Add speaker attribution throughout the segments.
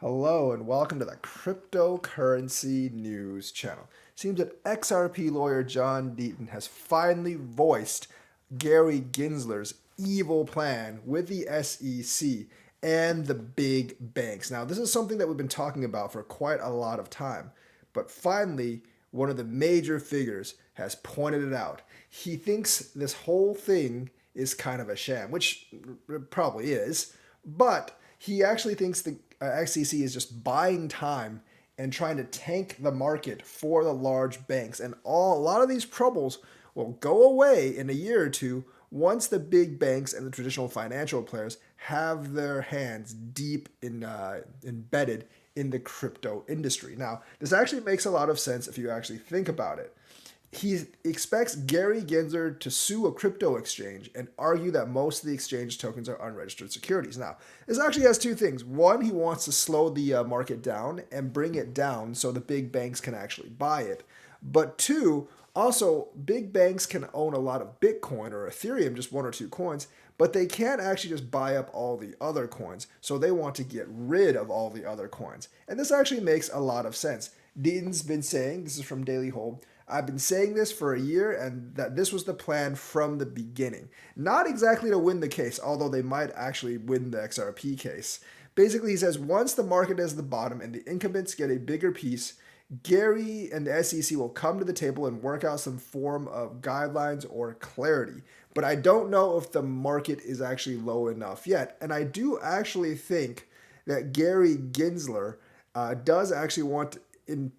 Speaker 1: Hello and welcome to the Cryptocurrency News channel. Seems that XRP lawyer John Deaton has finally voiced Gary Gensler's evil plan with the SEC and the big banks. Now, this is something that we've been talking about for quite a lot of time, but finally, one of the major figures has pointed it out. He thinks this whole thing is kind of a sham, which it probably is, but he actually thinks the XCC is just buying time and trying to tank the market for the large banks. And a lot of these troubles will go away in a year or two once the big banks and the traditional financial players have their hands deep embedded in the crypto industry. Now, this actually makes a lot of sense if you actually think about it. He expects Gary Gensler to sue a crypto exchange and argue that most of the exchange tokens are unregistered securities. Now, this actually has two things. One, he wants to slow the market down and bring it down so the big banks can actually buy it. But two, also, big banks can own a lot of Bitcoin or Ethereum, just one or two coins, but they can't actually just buy up all the other coins. So they want to get rid of all the other coins. And this actually makes a lot of sense. Deaton's been saying, this is from Daily Hold, I've been saying this for a year and that this was the plan from the beginning. Not exactly to win the case, although they might actually win the XRP case. Basically, he says once the market is at the bottom and the incumbents get a bigger piece, Gary and the SEC will come to the table and work out some form of guidelines or clarity. But I don't know if the market is actually low enough yet. And I do actually think that Gary Gensler does actually want in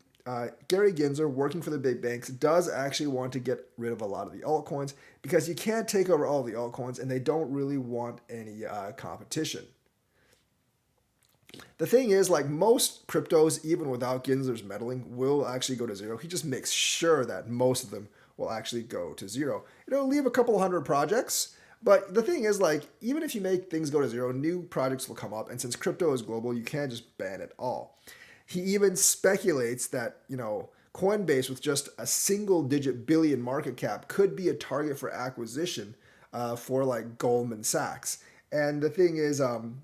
Speaker 1: Gary Gensler, working for the big banks, does actually want to get rid of a lot of the altcoins because you can't take over all the altcoins and they don't really want any competition. The thing is, like most cryptos, even without Gensler's meddling, will actually go to zero. He just makes sure that most of them will actually go to zero. It'll leave a couple hundred projects, but the thing is, like, even if you make things go to zero, new projects will come up. And since crypto is global, you can't just ban it all. He even speculates that, Coinbase with just a single digit billion market cap could be a target for acquisition for like Goldman Sachs. And the thing is,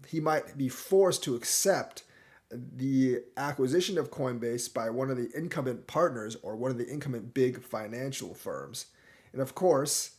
Speaker 1: he might be forced to accept the acquisition of Coinbase by one of the incumbent partners or one of the incumbent big financial firms. And of course,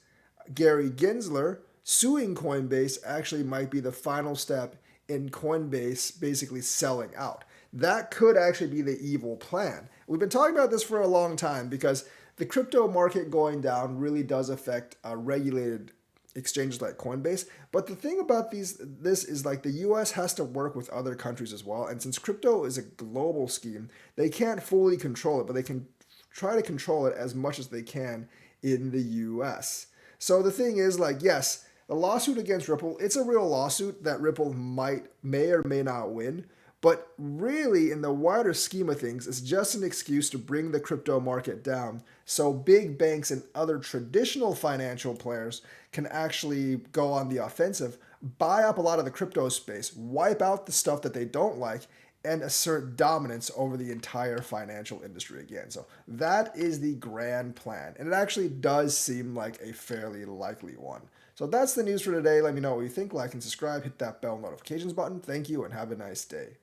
Speaker 1: Gary Gensler suing Coinbase actually might be the final step in Coinbase basically selling out. That could actually be the evil plan. We've been talking about this for a long time because the crypto market going down really does affect regulated exchanges like Coinbase. But the thing about this is like the US has to work with other countries as well. And since crypto is a global scheme, they can't fully control it, but they can try to control it as much as they can in the US. So the thing is like, yes, the lawsuit against Ripple, it's a real lawsuit that Ripple may or may not win. But really, in the wider scheme of things, it's just an excuse to bring the crypto market down so big banks and other traditional financial players can actually go on the offensive, buy up a lot of the crypto space, wipe out the stuff that they don't like, and assert dominance over the entire financial industry again. So that is the grand plan. And it actually does seem like a fairly likely one. So that's the news for today. Let me know what you think. Like and subscribe. Hit that bell notifications button. Thank you and have a nice day.